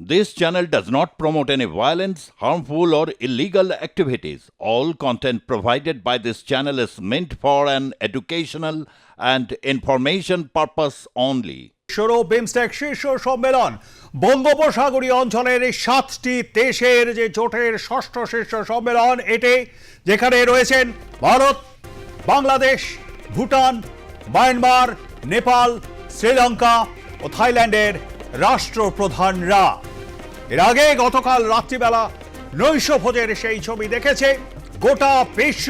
This channel does not promote any violence, harmful, or illegal activities. All content provided by this channel is meant for an educational and information purpose only. ষোলো বিমস্টেক শীর্ষ সম্মেলন বঙ্গোপসাগরীয় অঞ্চলের 7টি দেশের যে জোটের ষষ্ঠ শীর্ষ সম্মেলন এটি, যেখানে রয়েছেন ভারত, বাংলাদেশ, ভুটান, মায়ানমার, নেপাল, শ্রীলঙ্কা ও থাইল্যান্ডের রাষ্ট্রপ্রধানরা। এর আগে গতকাল রাত্রিবেলা নৈশভোজের সেই ছবি দেখেছে গোটা বিশ্ব,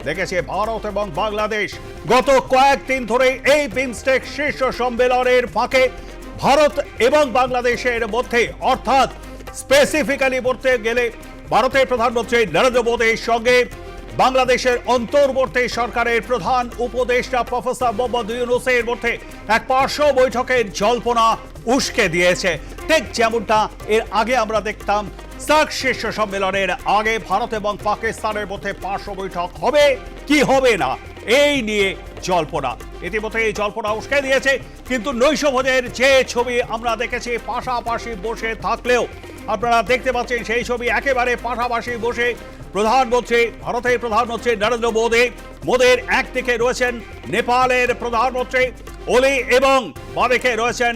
দেখেছে ভারত এবং বাংলাদেশ। গত কয়েকদিন ধরে এই বিমস্টেক শীর্ষ সম্মেলনের ফাঁকে ভারত এবং বাংলাদেশের মধ্যে, অর্থাৎ স্পেসিফিক্যালি বলতে গেলে ভারতের প্রধানমন্ত্রী নরেন্দ্র মোদীর সঙ্গে বাংলাদেশের অন্তর্বর্তী সরকারের প্রধান উপদেষ্টা প্রফেসর মোহাম্মদ ইউনূসের মধ্যে এক পার্শ্ব বৈঠকের জল্পনা উস্কে দিয়েছে। ঠিক যেমনটা এর আগে আমরা দেখতাম সার্ক শীর্ষ সম্মেলনের আগে ভারত এবং পাকিস্তানের মধ্যে পার্শ্ব বৈঠক হবে কি হবে না এই নিয়ে জল্পনা। ইতিমধ্যে এই জল্পনা উস্কে দিয়েছে, কিন্তু নৈশভোজের যে ছবি আমরা দেখেছি পাশাপাশি বসে থাকলেও আপনারা দেখতে পাচ্ছেন সেই ছবি একেবারে পাশাপাশি বসে প্রধানমন্ত্রী, ভারতের প্রধানমন্ত্রী নরেন্দ্র মোদীর একদিকে রয়েছেন নেপালের প্রধানমন্ত্রী ওলি এবং বাদিকে রয়েছেন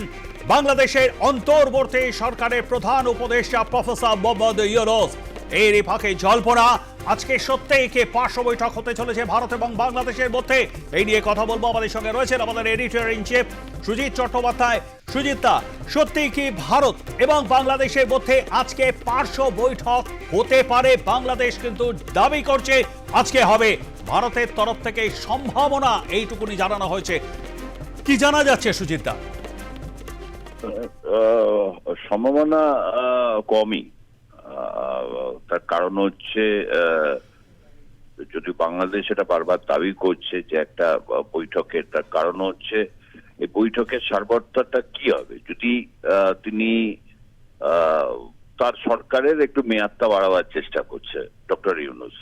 বাংলাদেশের অন্তর্বর্তী সরকারের প্রধান উপদেষ্টা প্রফেসর মোহাম্মদ ইউনূস। এরই ফাঁকে জল্পনা আজকে সত্যিই কি পার্শ্ব বৈঠক হতে চলেছে ভারত এবং বাংলাদেশের মধ্যে, এই নিয়ে কথা বলবো। আমাদের সঙ্গে রয়েছেন আমাদের editor in chief Sujit Chattopadhyay. সুজিতদা, সত্যিই কি ভারত এবং বাংলাদেশের মধ্যে আজকে পার্শ্ব বৈঠক হতে পারে? বাংলাদেশ কিন্তু দাবি করছে আজকে হবে, ভারতের তরফ থেকে সম্ভাবনা এইটুকুনি জানানো হয়েছে। কি জানা যাচ্ছে সুজিতদা? সম্ভাবনা কমই। তার কারণ হচ্ছে, যদি বাংলাদেশ এটা বারবার দাবি করছে যে একটা বৈঠকের, তার কারণ হচ্ছে এই বৈঠকের সারবত্তাটা কি হবে। যদি তিনি তার সরকারের একটু মেয়াদটা বাড়াবার চেষ্টা করছে ডক্টর ইউনূস,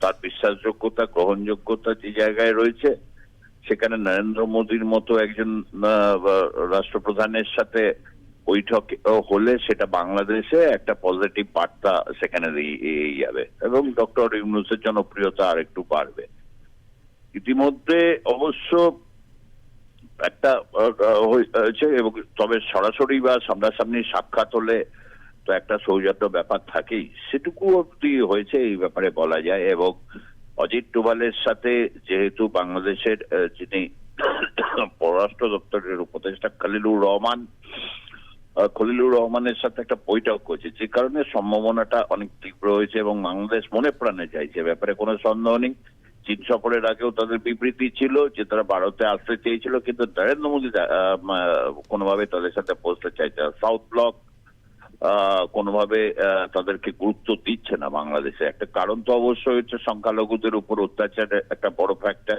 তার বিশ্বাসযোগ্যতা, গ্রহণযোগ্যতা যে জায়গায় রয়েছে, সেখানে নরেন্দ্র মোদীর মতো একজন রাষ্ট্রপ্রধানের সাথে বৈঠক হলে সেটা বাংলাদেশে একটা পজিটিভ বার্তা সেখানে দিয়ে যাবে এবং ডক্টর ইউনূসের জনপ্রিয়তা আর একটু বাড়বে। ইতিমধ্যে অবশ্য একটা হয়েছে, এবং তবে সরাসরি বা সামনাসামনি সাক্ষাৎ হলে তো একটা সৌজন্য ব্যাপার থাকেই, সেটুকু অব্দি হয়েছে এই ব্যাপারে বলা যায়। এবং অজিত ডোভালের সাথে যেহেতু বাংলাদেশের যিনি পররাষ্ট্র দপ্তরের উপদেষ্টা খলিলুর রহমানের সাথে একটা বৈঠক করছে, যে কারণে সম্ভাবনাটা অনেক তীব্র হয়েছে এবং বাংলাদেশ মনে প্রাণে চাইছে, ব্যাপারে কোনো সন্দেহ নেই। চীন সফরের আগেও তাদের বিবৃতি ছিল যে তারা ভারতে আসতে চেয়েছিল, কিন্তু নরেন্দ্র মোদী কোনোভাবে তাদের সাথে বসতে চাইছে। সাউথ ব্লক কোনোভাবে তাদেরকে গুরুত্ব দিচ্ছে না বাংলাদেশে। একটা কারণ তো অবশ্যই হচ্ছে সংখ্যালঘুদের উপর অত্যাচারের একটা বড় ফ্যাক্টর,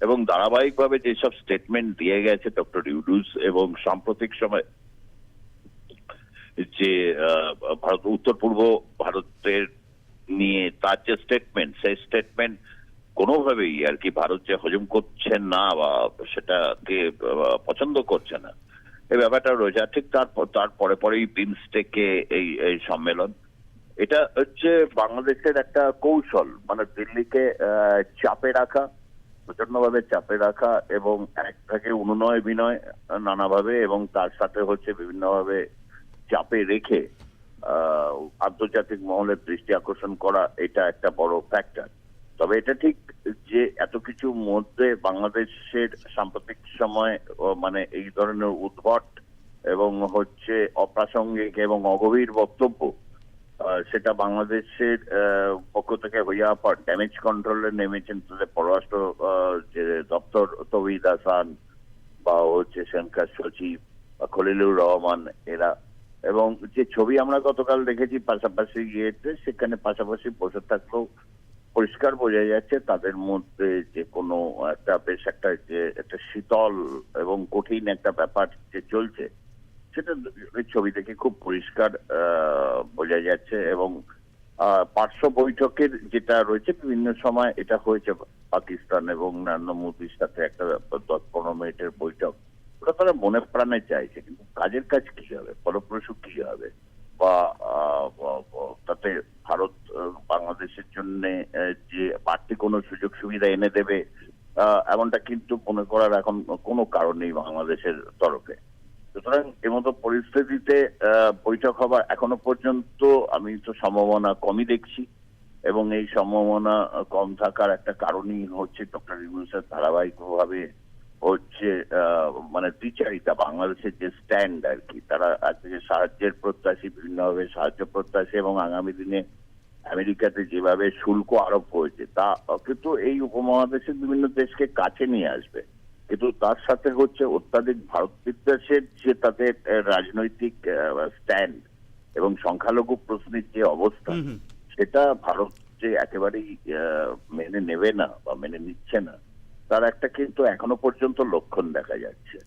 এবং ধারাবাহিকভাবে যেসব স্টেটমেন্ট দিয়ে গেছে ডক্টর ইউনূস, এবং সাম্প্রতিক সময় যে ভারত উত্তর পূর্ব ভারতের নিয়ে তার যে স্টেটমেন্ট, সেই স্টেটমেন্ট কোনোভাবেই আর কি ভারত যে হজম করছে না বা সেটাকে পছন্দ করছে না, এই ব্যাপারটা রয়েছে। ঠিক তার পরেই বিমস্টেকে এই সম্মেলন, এটা হচ্ছে বাংলাদেশের একটা কৌশল, মানে দিল্লিকে চাপে রাখা, প্রচন্ডভাবে চাপে রাখা, এবং এক থেকে অনুনয় বিনয় নানাভাবে, এবং তার সাথে হচ্ছে বিভিন্নভাবে চাপে রেখে আন্তর্জাতিক মহলের দৃষ্টি আকর্ষণ করা, এটা একটা বড় ফ্যাক্টর। তবে এটা ঠিক যে এত কিছুর মধ্যে বাংলাদেশের সাম্প্রতিক সময় মানে এই ধরনের উদ্ভট এবং হচ্ছে অপ্রাসঙ্গিক এবং অগভীর বক্তব্য, সেটা বাংলাদেশের পক্ষ থেকে হইয়া পর ড্যামেজ কন্ট্রোলে নেমেছেন তাদের পররাষ্ট্র যে দপ্তর, তৌহিদ হাসান বা হচ্ছে সেখানকার সচিব খলিলুর রহমান এরা। এবং যে ছবি আমরা গতকাল দেখেছি পাশাপাশি গিয়েছে, সেখানে পাশাপাশি বসে থাকলেও পরিষ্কার বোঝা যাচ্ছে তাদের মধ্যে যে কোনো একটা বেশ একটা যে একটা শীতল এবং কঠিন একটা ব্যাপার যে চলছে, সেটা ছবি দেখে খুব পরিষ্কার বোঝা যাচ্ছে। এবং পার্শ্ব বৈঠকের যেটা রয়েছে, বিভিন্ন সময় এটা হয়েছে পাকিস্তান এবং নরেন্দ্র মোদীর সাথে একটা 10-15 মিনিটের বৈঠক, ওটা তারা মনে প্রাণে চাইছে, কিন্তু কাজের কাজ কি হবে, ফলপ্রসূ কি হবে, বা তাতে ভারত বাংলাদেশের জন্য যে বাড়তি কোনো সুযোগ সুবিধা এনে দেবে এমনটা কিন্তু মনে করার এখন কোনো কারণ নেই বাংলাদেশের তরফে। সুতরাং এমতো পরিস্থিতিতে বৈঠক হবার এখনো পর্যন্ত আমি তো সম্ভাবনা কমই দেখছি, এবং এই সম্ভাবনা কম থাকার একটা কারণই হচ্ছে ডক্টর ইউনূসের ধারাবাহিকভাবে হচ্ছে মানে দ্বিচারিতা, বাংলাদেশের যে স্ট্যান্ড আর কি, তারা আজকে সাহায্যের প্রত্যাশী, বিভিন্নভাবে সাহায্য প্রত্যাশী, এবং আগামী দিনে আমেরিকাতে যেভাবে শুল্ক আরোপ হয়েছে তা কিন্তু এই উপমহাদেশের বিভিন্ন দেশকে কাছে নিয়ে আসবে, কিন্তু তার সাথে হচ্ছে অত্যাধিক ভারত বিদ্বেষের যে তাদের রাজনৈতিক স্ট্যান্ড এবং সংখ্যালঘু প্রশ্নের যে অবস্থা, সেটা ভারত যে একেবারেই মেনে নেবে না বা মেনে নিচ্ছে না, তার একটা কিন্তু এখনো পর্যন্ত লক্ষণ দেখা যাচ্ছে।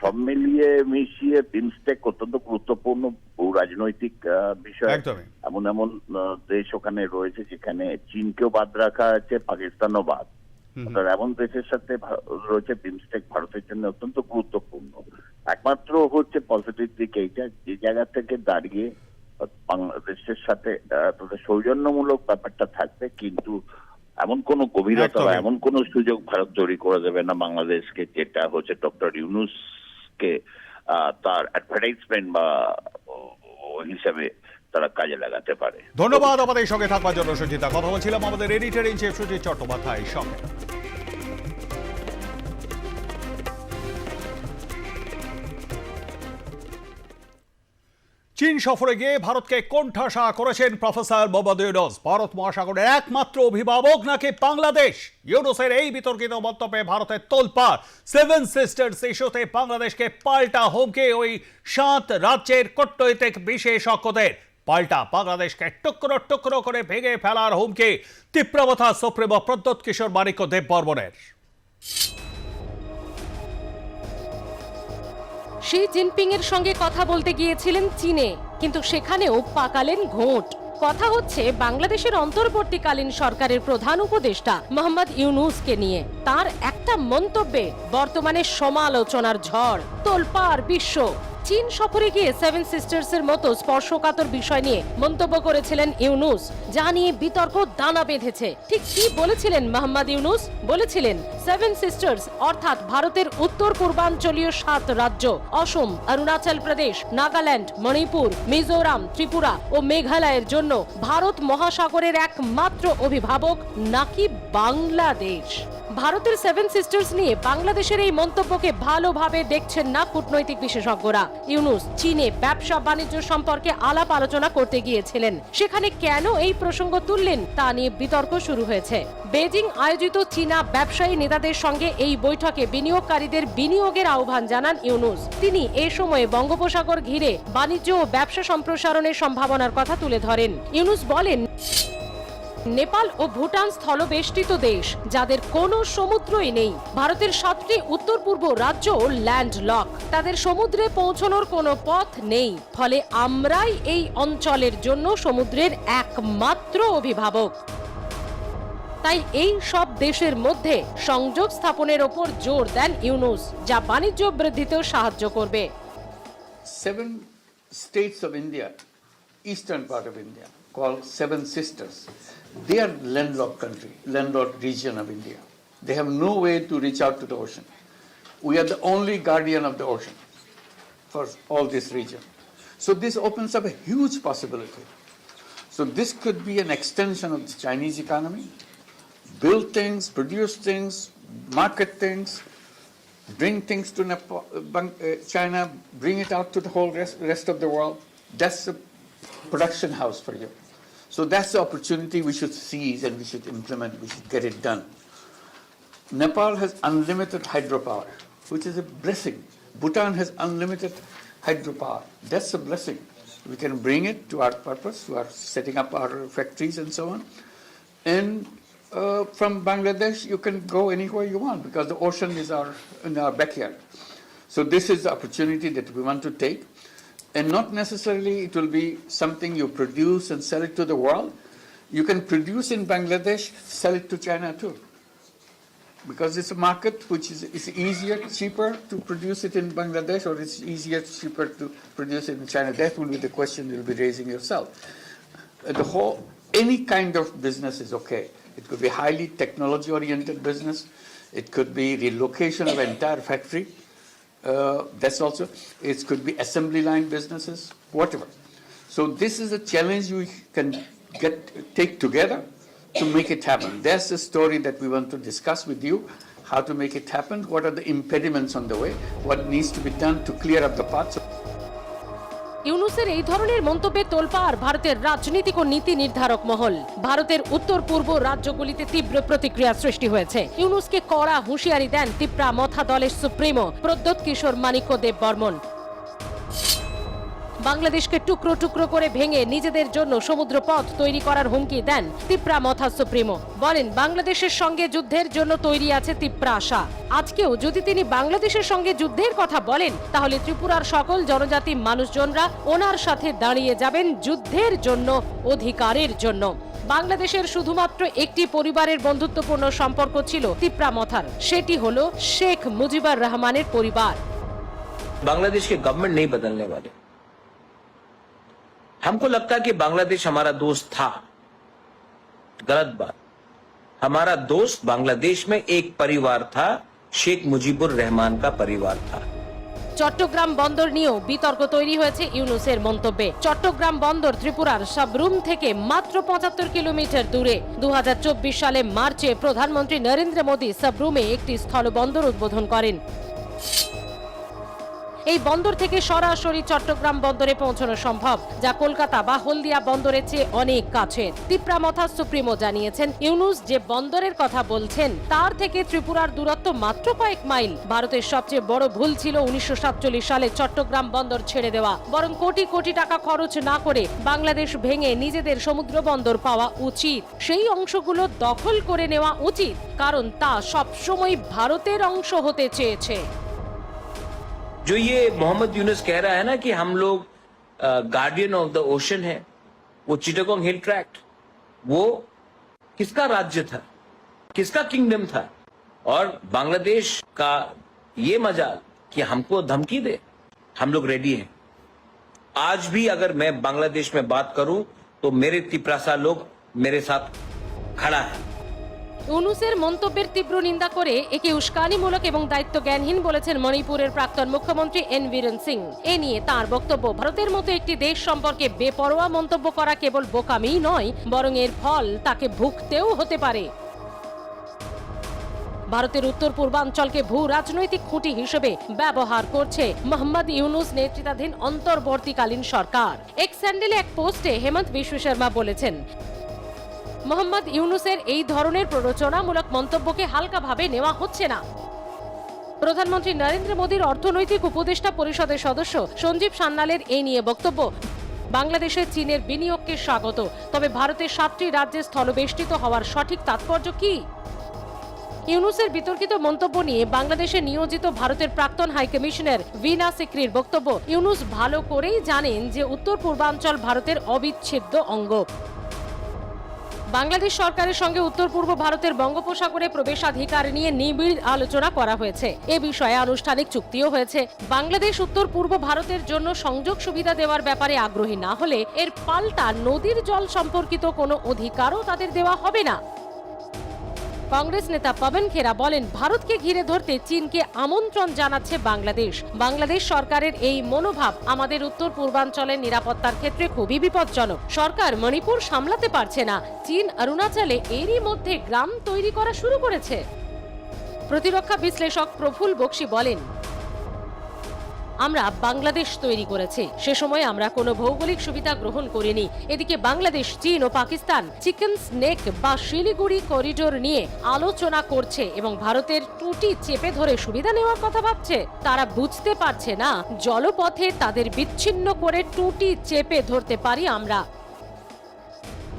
সব মিলিয়ে মিশিয়ে বিমস্টেক অত্যন্ত গুরুত্বপূর্ণ বহু রাজনৈতিক বিষয়। এমন এমন দেশ ওখানে রয়েছে যেখানে চীনকেও বাদ রাখা আছে, পাকিস্তানও বাদ। এমন দেশের সাথে রয়েছে বিমস্টেক ভারতের জন্য অত্যন্ত গুরুত্বপূর্ণ। একমাত্র হচ্ছে পজিটিভ দিক এইটা, যে জায়গা থেকে দাঁড়িয়ে বাংলাদেশের সাথে তাদের সৌজন্যমূলক ব্যাপারটা থাকবে, কিন্তু এমন কোন গভীরতা বা এমন কোন সুযোগ ভারত তৈরি করে দেবে না বাংলাদেশকে, যেটা হচ্ছে ডক্টর ইউনূসকে তার অ্যাডভার্টাইজমেন্ট বা হিসাবে তারা কাজে লাগাতে পারে। ধন্যবাদ আমাদের সঙ্গে থাকবার জন্য সুজিতা। কথা বলছিলাম আমাদের এডিটর ইন চিফ সুজিত চট্টোপাধ্যায়ের সঙ্গে। চীন সফরে গিয়ে ভারতকে কোণঠাসা করেছেন প্রফেসর মোহাম্মদ ইউনূস। ভারত মহাসাগরের একমাত্র অভিভাবক নাকি বাংলাদেশ? ইউনূসের এই বিতর্কিত মন্তব্যে ভারতের তোলপাড়। সেভেন সিস্টার্স ইস্যুতে বাংলাদেশকে পাল্টা হুমকি ওই 7 রাজ্যের কূটনৈতিক বিশেষজ্ঞদের। পাল্টা বাংলাদেশকে টুকরো টুকরো করে ভেঙে ফেলার হুমকি তীব্রতা সুপ্রিমো প্রদ্যোৎ কিশোর মাণিক্য দেববর্মনের। শি জিনপিং এর সঙ্গে কথা বলতে গিয়েছিলেন চীনে, কিন্তু সেখানেও পাকালেন ঘোঁট। কথা হচ্ছে বাংলাদেশের অন্তর্বর্তীকালীন সরকারের প্রধান উপদেষ্টা মোহাম্মদ ইউনূসকে নিয়ে। তার একটা মন্তব্যে বর্তমানে সমালোচনার ঝড়, তোলপাড় বিশ্ব। চীন সফরে গিয়ে সেভেন সিস্টার্স এর মতো স্পর্শকাতর বিষয় নিয়ে মন্তব্য করেছিলেন ইউনূস, যা নিয়ে বিতর্ক দানা বেঁধেছে। ঠিক কি বলেছিলেন মোহাম্মদ ইউনূস? বলেছিলেন সেভেন সিস্টার্স অর্থাৎ ভারতের উত্তর পূর্বাঞ্চলীয় 7 রাজ্য অসম, অরুণাচল প্রদেশ, নাগাল্যান্ড, মণিপুর, মিজোরাম, ত্রিপুরা ও মেঘালয়ের জন্য ভারত মহাসাগরের একমাত্র অভিভাবক নাকি বাংলাদেশ। ভারতের সেভেন সিস্টার্স নিয়ে বাংলাদেশের এই মন্তব্যকে ভালোভাবে দেখছেন না কূটনৈতিক বিশেষজ্ঞরা। ইউনূস চীনে ব্যবসা বাণিজ্য সম্পর্কে আলাপ আলোচনা করতে গিয়েছিলেন, সেখানে কেন এই প্রসঙ্গ তুললেন তা নিয়ে বিতর্ক শুরু হয়েছে। বেজিং আয়োজিত চীনা ব্যবসায়ী নেতাদের সঙ্গে এই বৈঠকে বিনিয়োগকারীদের বিনিয়োগের আহ্বান জানান ইউনূস। তিনি এ সময়ে বঙ্গোপসাগর ঘিরে বাণিজ্য ও ব্যবসা সম্প্রসারণের সম্ভাবনার কথা তুলে ধরেন। ইউনূস বলেন, নেপাল ও ভুটান স্থলবেষ্টিত দেশ, যাদের কোনো সমুদ্রই নেই। ভারতের 7টি উত্তর পূর্ব রাজ্য ল্যান্ডলক, তাদের সমুদ্রে পৌঁছানোর কোনো পথ নেই। ফলে আমরাই এই অঞ্চলের জন্য সমুদ্রের একমাত্র অভিভাবক। তাই এই সব দেশের মধ্যে সংযোগ স্থাপনের ওপর জোর দেন ইউনূস, যা বাণিজ্য বৃদ্ধিতেও সাহায্য করবে। 7 states of India, eastern part of India, called Seven Sisters. They are landlocked country, landlocked region of India. They have no way to reach out to the ocean. We are the only guardian of the ocean for all this region. So this opens up a huge possibility. So this could be an extension of the Chinese economy, build things, produce things, market things, bring things to China, bring it out to the whole rest of the world. That's the production house for you. So that's the opportunity we should seize and we should implement, we should get it done. Nepal has unlimited hydropower, which is a blessing. Bhutan has unlimited hydropower. That's a blessing. We can bring it to our purpose, to our setting up our factories and so on. And from Bangladesh, you can go anywhere you want because the ocean is in our backyard. So this is the opportunity that we want to take. And not necessarily it will be something you produce and sell it to the world. You can produce in Bangladesh, sell it to China too. because it's a market which is easier, cheaper to produce it in Bangladesh, or it's easier, cheaper to produce it in China. That will be the question you'll be raising yourself. Any kind of business is okay. It could be highly technology-oriented business. It could be relocation of entire factory. That's also, it could be assembly line businesses, whatever. So this is a challenge we can take together to make it happen. That's the story that we want to discuss with you, how to make it happen, what are the impediments on the way, what needs to be done to clear up the path. ইউনূসের এই ধরনের মন্তব্যে তোলপাড় ভারতের রাজনীতিক ও নীতি নির্ধারক মহল। ভারতের উত্তর পূর্ব রাজ্যগুলিতে তীব্র প্রতিক্রিয়া সৃষ্টি হয়েছে। ইউনূসকে কড়া হুঁশিয়ারি দেন তিপ্রা মথা দলের সুপ্রিমো প্রদ্যোৎ কিশোর মাণিক্য দেব বর্মন। বাংলাদেশকে টুকরো টুকরো করে ভেঙে নিজেদের জন্য সমুদ্র পথ তৈরি করার হুমকি দেন তিপ্রা মথা সুপ্রিমো। বলেন, বাংলাদেশের সঙ্গে যুদ্ধের জন্য তৈরি আছে তিপ্রা আশা। আজকেও যদি তিনি বাংলাদেশের সঙ্গে যুদ্ধের কথা বলেন, তাহলে ত্রিপুরার সকল জনজাতি মানুষজনরা ওনার সাথে দাঁড়িয়ে যাবেন যুদ্ধের জন্য, অধিকারের জন্য। বাংলাদেশের শুধুমাত্র একটি পরিবারের বন্ধুত্বপূর্ণ সম্পর্ক ছিল তিপ্রা মথার, সেটি হলো শেখ মুজিবুর রহমানের পরিবার। बांग्लादेश के गवर्नमेंट नहीं बदलने वाले। हमको लगता है कि बांग्लादेश हमारा दोस्त था, गलत बात। हमारा दोस्त बांग्लादेश में एक परिवार था, शेख मुजीबुर रहमान का परिवार था। চট্টগ্রাম বন্দর নিয়েও বিতর্ক তৈরি হয়েছে ইউনূসের মন্তব্যে। চট্টগ্রাম বন্দর ত্রিপুরার সাবরুম থেকে মাত্র ৭৫ কিলোমিটার দূরে। ২০২৪ সালে মার্চে প্রধানমন্ত্রী নরেন্দ্র মোদী সাবরুমে একটি স্থলবন্দর উদ্বোধন করেন। এই বন্দর থেকে সরাসরি চট্টগ্রাম বন্দরে পৌঁছানো সম্ভব, যা কলকাতা বা হলদিয়া বন্দরের চেয়ে অনেক কাছে। তিপ্রা মথা সুপ্রিমো জানিয়েছেন, ইউনূস যে বন্দরের কথা বলছেন তার থেকে ত্রিপুরার দূরত্ব মাত্র কয়েক মাইল। ভারতের সবচেয়ে বড় ভুল ছিল ১৯৪৭ সালে চট্টগ্রাম বন্দর ছেড়ে দেওয়া। বরং কোটি কোটি টাকা খরচ না করে বাংলাদেশ ভেঙে নিজেদের সমুদ্র বন্দর পাওয়া উচিত। সেই অংশগুলো দখল করে নেওয়া উচিত, কারণ তা সবসময় ভারতের অংশ হতে চেয়েছে। जो ये मोहम्मद यूनुस कह रहा है ना कि हम लोग गार्डियन ऑफ द ओशन है, वो चिटागोंग हिल ट्रैक्ट, वो किसका राज्य था, किसका किंगडम था? और बांग्लादेश का ये मजाल कि हमको धमकी दे, हम लोग रेडी हैं। आज भी अगर मैं बांग्लादेश में बात करूं तो मेरे तिपरासा लोग मेरे साथ खड़ा है। ইউনূসের মন্তব্যের তীব্র নিন্দা করে একে উস্কানিমূলক এবং দায়িত্ব জ্ঞানহীন বলেছেন মণিপুরের প্রাক্তন মুখ্যমন্ত্রী এন বীরেন সিং। এ নিয়ে তার বক্তব্য, ভারতের মতো একটি দেশ সম্পর্কে বেপরোয়া মন্তব্য করা কেবল বোকামিই নয়, বরং এর ফল তাকে ভুগতেও হতে পারে। ভারতের উত্তর পূর্বাঞ্চলকে ভূ রাজনৈতিক খুঁটি হিসেবে ব্যবহার করছে মোহাম্মদ ইউনূস নেতৃত্বাধীন অন্তর্বর্তীকালীন সরকার। এক্স হ্যান্ডেলে এক পোস্টে হেমন্ত বিশ্ব শর্মা বলেছেন, মোহাম্মদ ইউনূসের এই ধরনের প্ররোচনামূলক মন্তব্যকে হালকাভাবে নেওয়া হচ্ছে না। প্রধানমন্ত্রী নরেন্দ্র মোদীর অর্থনৈতিক উপদেষ্টা পরিষদের সদস্য সঞ্জীব সান্যালের এই নিয়ে বক্তব্য, বাংলাদেশে চীনের বিনিয়োগকে স্বাগত, তবে ভারতের ৭টি রাজ্যে স্থলবেষ্টিত হওয়ার সঠিক তাৎপর্য কি? ইউনূসের বিতর্কিত মন্তব্য নিয়ে বাংলাদেশে নিয়োজিত ভারতের প্রাক্তন হাইকমিশনার ভিনা সিকরির বক্তব্য, ইউনূস ভালো করেই জানেন যে উত্তর পূর্বাঞ্চল ভারতের অবিচ্ছেদ্য অঙ্গ। বাংলাদেশ সরকারের সঙ্গে উত্তর পূর্ব ভারতের বঙ্গোপসাগরে প্রবেশাধিকার নিয়ে নিবিড় আলোচনা করা হয়েছে। এ বিষয়ে আনুষ্ঠানিক চুক্তিও হয়েছে। বাংলাদেশ উত্তর পূর্ব ভারতের জন্য সংযোগ সুবিধা দেওয়ার ব্যাপারে আগ্রহী না হলে এর পাল্টা নদীর জল সম্পর্কিত কোনো অধিকারও তাদের দেওয়া হবে না। কংগ্রেস নেতা পবন খেরা বলেন, ভারতকে ঘিরে ধরতে চীনকে আমন্ত্রণ জানাচ্ছে বাংলাদেশ। বাংলাদেশ সরকারের এই মনোভাব আমাদের উত্তর পূর্বাঞ্চলের নিরাপত্তার ক্ষেত্রে খুবই বিপজ্জনক। সরকার মণিপুর সামলাতে পারছে না, চীন অরুণাচলে এরই মধ্যে গ্রাম তৈরি করা শুরু করেছে। প্রতিরক্ষা বিশ্লেষক প্রফুল বক্সি বলেন, আমরা বাংলাদেশ তৈরি করেছি, সে সময় আমরা কোনো ভৌগোলিক সুবিধা গ্রহণ করিনি। এদিকে বাংলাদেশ, চীন ও পাকিস্তান চিকেন স্নেক বা শিলিগুড়ি করিডোর নিয়ে আলোচনা করছে এবং ভারতের টুটি চেপে ধরে সুবিধা নেওয়ার কথা ভাবছে। তারা বুঝতে পারছে না জলপথে তাদের বিচ্ছিন্ন করে টুটি চেপে ধরতে পারি আমরা।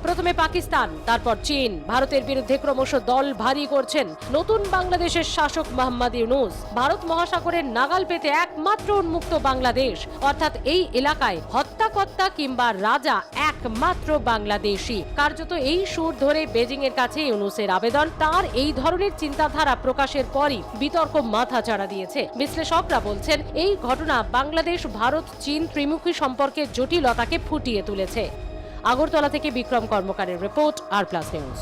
প্রথমে পাকিস্তান, তারপর চীন ভারতের বিরুদ্ধে ক্রমশ দল ভারী করছেন নতুন বাংলাদেশের শাসক মোহাম্মদ ইউনূস। ভারত মহাসাগরের নাগাল পেতে একমাত্র উন্মুক্ত বাংলাদেশ, অর্থাৎ এই এলাকায় হত্যাকর্তা কিংবা রাজা একমাত্র বাংলাদেশী। কার্যত এই সুর ধরে বেজিং এর কাছে ইউনূসের আবেদন। তার এই ধরনের চিন্তাধারা প্রকাশের পরই বিতর্ক মাথাচাড়া দিয়েছে। বিশ্লেষকরা বলছেন এই ঘটনা বাংলাদেশ ভারত চীন ত্রিমুখী সম্পর্কের জটিলতাকে ফুটিয়ে তুলেছে। আগরতলা থেকে বিক্রম কর্মকারের রিপোর্ট, আর প্লাস নিউজ।